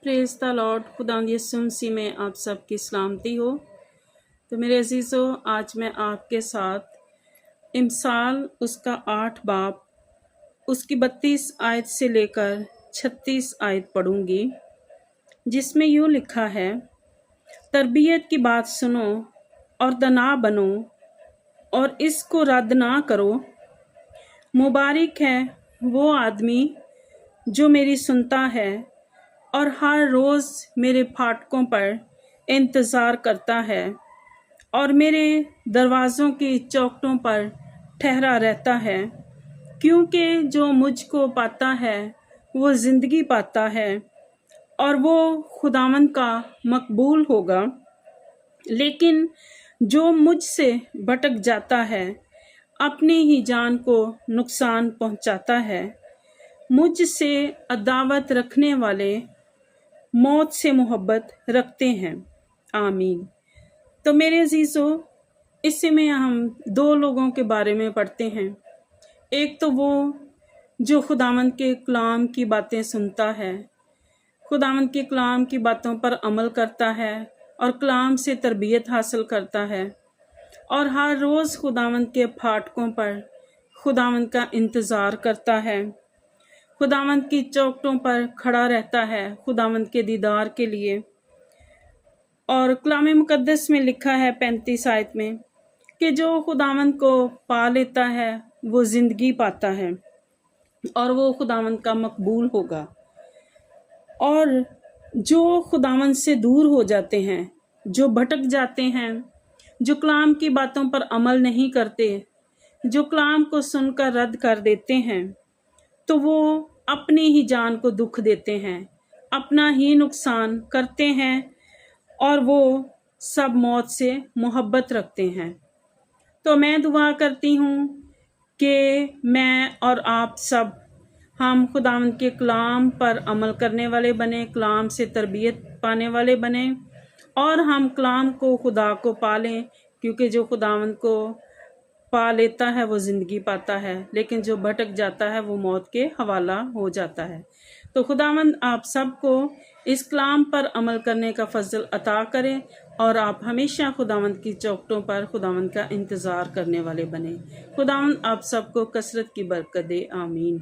Praise the Lord. खुदावंद यीशु मसीह में आप सबकी सलामती हो। तो मेरे अजीज़ों, आज मैं आपके साथ इमसाल उसका 8 बाब उसकी 32 आयत से लेकर 36 आयत पढ़ूंगी, जिसमें यूँ लिखा है, तरबियत की बात सुनो और दना बनो और इसको रद्द ना करो। मुबारक है वो आदमी जो मेरी सुनता है और हर रोज़ मेरे फाटकों पर इंतज़ार करता है और मेरे दरवाज़ों की चौखटों पर ठहरा रहता है, क्योंकि जो मुझको पाता है वो ज़िंदगी पाता है और वो खुदावंद का मकबूल होगा। लेकिन जो मुझसे भटक जाता है अपनी ही जान को नुकसान पहुंचाता है। मुझसे अदावत रखने वाले मौत से मोहब्बत रखते हैं। आमीन। तो मेरे अजीज़ों, इसी में हम दो लोगों के बारे में पढ़ते हैं। एक तो वो जो खुदावंद के कलाम की बातें सुनता है, खुदावंद के कलाम की बातों पर अमल करता है और कलाम से तरबियत हासिल करता है और हर रोज़ खुदावंद के फाटकों पर खुदावंद का इंतज़ार करता है, खुदावंद की चौखटों पर खड़ा रहता है खुदावंद के दीदार के लिए। और कलाम मुकद्दस में लिखा है 35 आयत में कि जो खुदावंद को पा लेता है वो ज़िंदगी पाता है और वो खुदावंद का मकबूल होगा। और जो खुदावंद से दूर हो जाते हैं, जो भटक जाते हैं, जो कलाम की बातों पर अमल नहीं करते, जो कलाम को सुनकर रद्द कर देते हैं, तो वो अपनी ही जान को दुख देते हैं, अपना ही नुकसान करते हैं और वो सब मौत से मोहब्बत रखते हैं। तो मैं दुआ करती हूँ कि मैं और आप सब हम खुदावंद के कलाम पर अमल करने वाले बने, कलाम से तरबियत पाने वाले बने और हम कलाम को खुदा को पालें, क्योंकि जो खुदावंद को पा लेता है वो ज़िंदगी पाता है, लेकिन जो भटक जाता है वो मौत के हवाला हो जाता है। तो खुदावंद आप सबको इस कलाम पर अमल करने का फजल अता करें और आप हमेशा खुदावंद की चौखटों पर खुदावंद का इंतज़ार करने वाले बने। खुदावंद आप सबको कसरत की बरकत दे। आमीन।